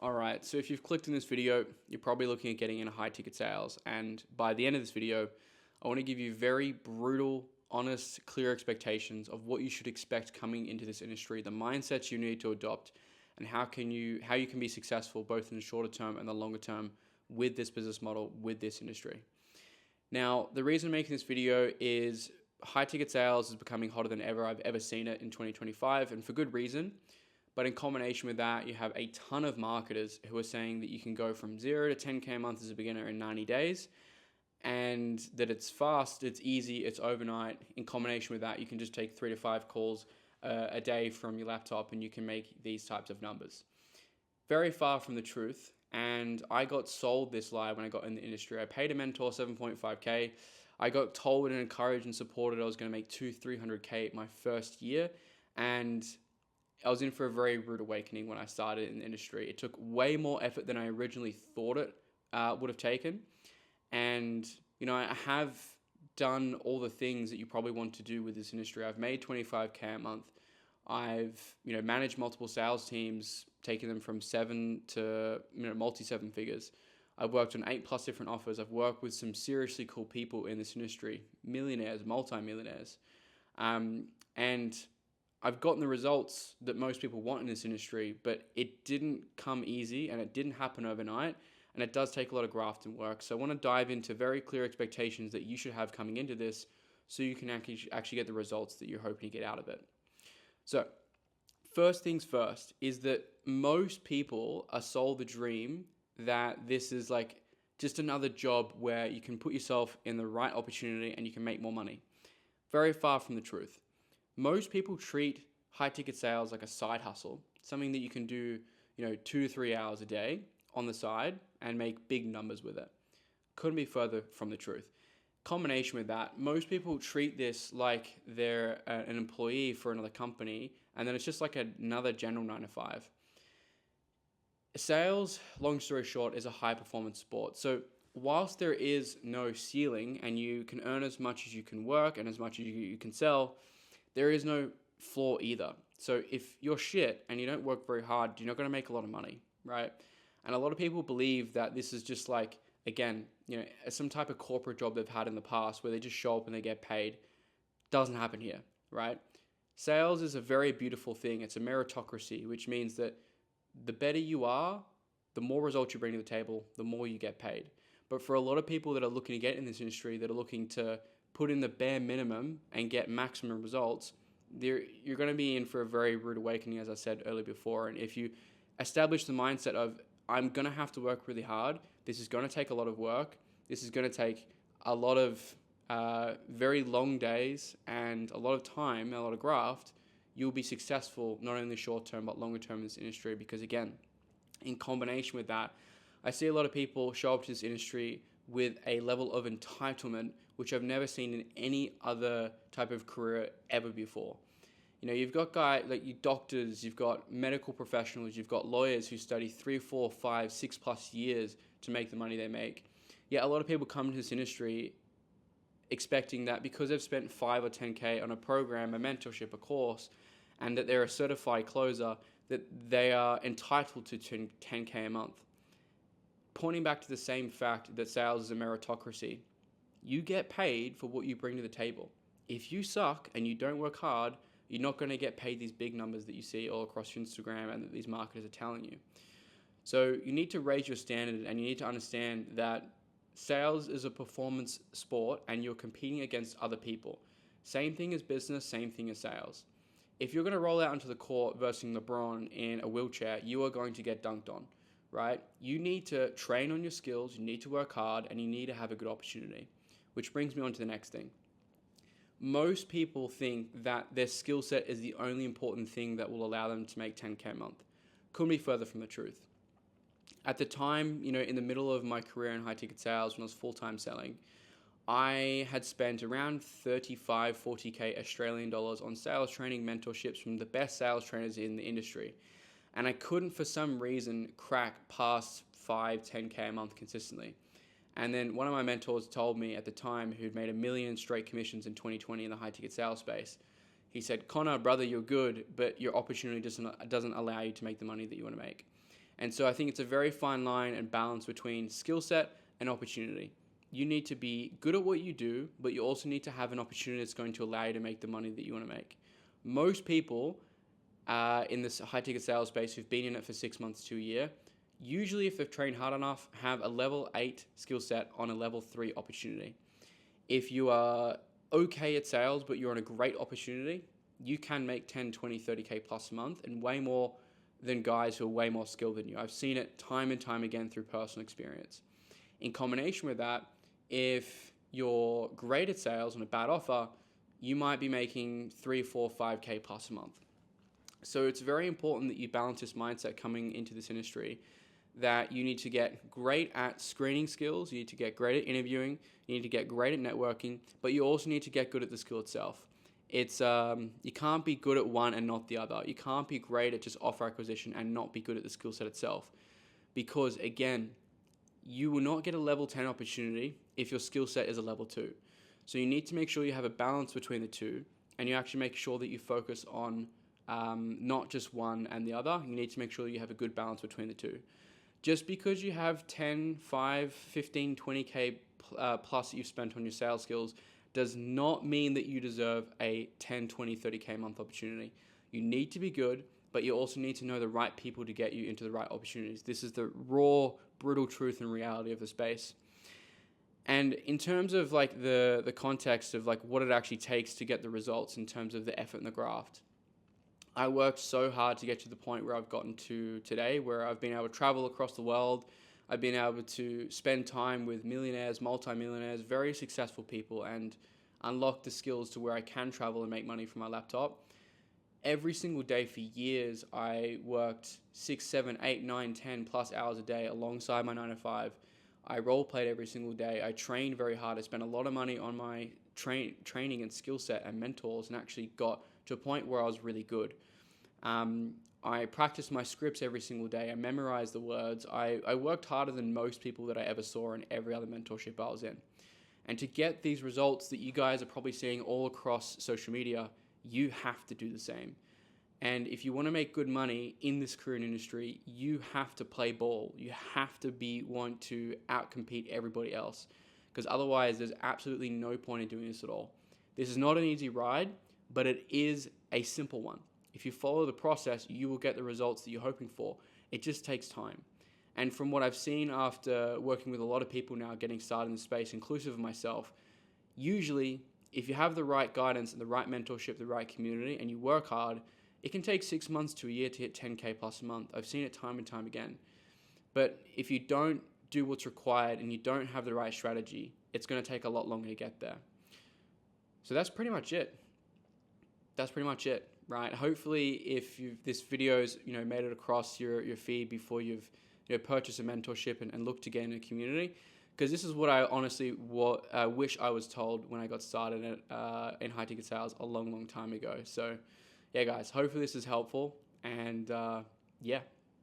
All right, so if you've clicked in this video, you're probably looking at getting into high ticket sales. And by the end of this video, I want to give you very brutal, honest, clear expectations of what you should expect coming into this industry, the mindsets you need to adopt, and how you can be successful both in the shorter term and the longer term with this business model, with this industry. Now, the reason I'm making this video is high ticket sales is becoming hotter than ever I've ever seen it in 2025, and for good reason. But in combination with that, you have a ton of marketers who are saying that you can go from 0 to 10K a month as a beginner in 90 days, and that it's fast, it's easy, it's overnight. In combination with that, you can just take 3 to 5 calls a day from your laptop and you can make these types of numbers. Very far from the truth. And I got sold this lie when I got in the industry. I paid a mentor 7.5K. I got told and encouraged and supported I was going to make 200-300K my first year. And I was in for a very rude awakening when I started in the industry. It took way more effort than I originally thought it would have taken. And, I have done all the things that you probably want to do with this industry. I've made 25K a month. I've, managed multiple sales teams, taken them from 7 to, multi-seven figures. I've worked on 8+ different offers. I've worked with some seriously cool people in this industry, millionaires, multi-millionaires. And I've gotten the results that most people want in this industry, but it didn't come easy and it didn't happen overnight. And it does take a lot of graft and work. So I want to dive into very clear expectations that you should have coming into this so you can actually get the results that you're hoping to get out of it. So first things first is that most people are sold the dream that this is like just another job where you can put yourself in the right opportunity and you can make more money. Very far from the truth. Most people treat high ticket sales like a side hustle, something that you can do, 2 to 3 hours a day on the side and make big numbers with it. Couldn't be further from the truth. Combination with that, most people treat this like they're an employee for another company, and then it's just like another general 9 to 5. Sales, long story short, is a high performance sport. So whilst there is no ceiling and you can earn as much as you can work and as much as you can sell, there is no floor either. So if you're shit and you don't work very hard, you're not going to make a lot of money, right? And a lot of people believe that this is just like, again, some type of corporate job they've had in the past where they just show up and they get paid. Doesn't happen here, right? Sales is a very beautiful thing. It's a meritocracy, which means that the better you are, the more results you bring to the table, the more you get paid. But for a lot of people that are looking to get in this industry, that are looking to put in the bare minimum and get maximum results, you're going to be in for a very rude awakening, as I said earlier before. And if you establish the mindset of, I'm going to have to work really hard, this is going to take a lot of work, this is going to take a lot of very long days and a lot of time, a lot of graft, you'll be successful not only short term but longer term in this industry. Because again, in combination with that, I see a lot of people show up to this industry with a level of entitlement which I've never seen in any other type of career ever before. You've got guys like you doctors, you've got medical professionals, you've got lawyers who study 3, 4, 5, 6+ years to make the money they make. Yet a lot of people come to this industry expecting that because they've spent 5 or 10K on a program, a mentorship, a course, and that they're a certified closer, that they are entitled to 10K a month. Pointing back to the same fact that sales is a meritocracy. You get paid for what you bring to the table. If you suck and you don't work hard, you're not going to get paid these big numbers that you see all across Instagram and that these marketers are telling you. So you need to raise your standard and you need to understand that sales is a performance sport and you're competing against other people. Same thing as business, same thing as sales. If you're going to roll out onto the court versus LeBron in a wheelchair, you are going to get dunked on, right? You need to train on your skills, you need to work hard, and you need to have a good opportunity. Which brings me on to the next thing. Most people think that their skill set is the only important thing that will allow them to make 10K a month. Couldn't be further from the truth. At the time, in the middle of my career in high ticket sales, when I was full-time selling, I had spent around 35, 40K Australian dollars on sales training mentorships from the best sales trainers in the industry. And I couldn't, for some reason, crack past 5, 10K a month consistently. And then one of my mentors told me at the time, who'd made $1 million straight commissions in 2020 in the high ticket sales space, he said, Connor, brother, you're good, but your opportunity doesn't allow you to make the money that you want to make. And so I think it's a very fine line and balance between skill set and opportunity. You need to be good at what you do, but you also need to have an opportunity that's going to allow you to make the money that you want to make. Most people in this high ticket sales space who've been in it for 6 months to a year, usually if they've trained hard enough, have a level 8 skill set on a level 3 opportunity. If you are okay at sales, but you're on a great opportunity, you can make 10, 20, 30K plus a month, and way more than guys who are way more skilled than you. I've seen it time and time again through personal experience. In combination with that, if you're great at sales on a bad offer, you might be making 3, 4, 5K plus a month. So it's very important that you balance this mindset coming into this industry, that you need to get great at screening skills, you need to get great at interviewing, you need to get great at networking, but you also need to get good at the skill itself. It's you can't be good at one and not the other. You can't be great at just offer acquisition and not be good at the skill set itself. Because again, you will not get a level 10 opportunity if your skill set is a level 2. So you need to make sure you have a balance between the two, and you actually make sure that you focus on not just one and the other. You need to make sure you have a good balance between the two. Just because you have 10, 5, 15, 20K plus that you've spent on your sales skills does not mean that you deserve a 10, 20, 30K month opportunity. You need to be good, but you also need to know the right people to get you into the right opportunities. This is the raw, brutal truth and reality of the space. And in terms of like the context of like what it actually takes to get the results in terms of the effort and the graft, I worked so hard to get to the point where I've gotten to today, where I've been able to travel across the world. I've been able to spend time with millionaires, multimillionaires, very successful people, and unlock the skills to where I can travel and make money from my laptop. Every single day for years, I worked 6, 7, 8, 9, 10 plus hours a day alongside my 9 to 5. I role played every single day. I trained very hard. I spent a lot of money on my training and skill set and mentors, and actually got to a point where I was really good. I practiced my scripts every single day. I memorized the words. I worked harder than most people that I ever saw in every other mentorship I was in. And to get these results that you guys are probably seeing all across social media, you have to do the same. And if you want to make good money in this career industry, you have to play ball. You have to want to outcompete everybody else, because otherwise there's absolutely no point in doing this at all. This is not an easy ride, but it is a simple one. If you follow the process, you will get the results that you're hoping for. It just takes time. And from what I've seen after working with a lot of people now getting started in the space, inclusive of myself, usually if you have the right guidance and the right mentorship, the right community, and you work hard, it can take 6 months to a year to hit 10K plus a month. I've seen it time and time again. But if you don't do what's required and you don't have the right strategy, it's going to take a lot longer to get there. So that's pretty much it. Right? Hopefully, if this video's made it across your feed before you've purchased a mentorship and looked to get in a community, because this is what I honestly wish I was told when I got started in high ticket sales a long time ago. So yeah, guys, hopefully this is helpful, and yeah.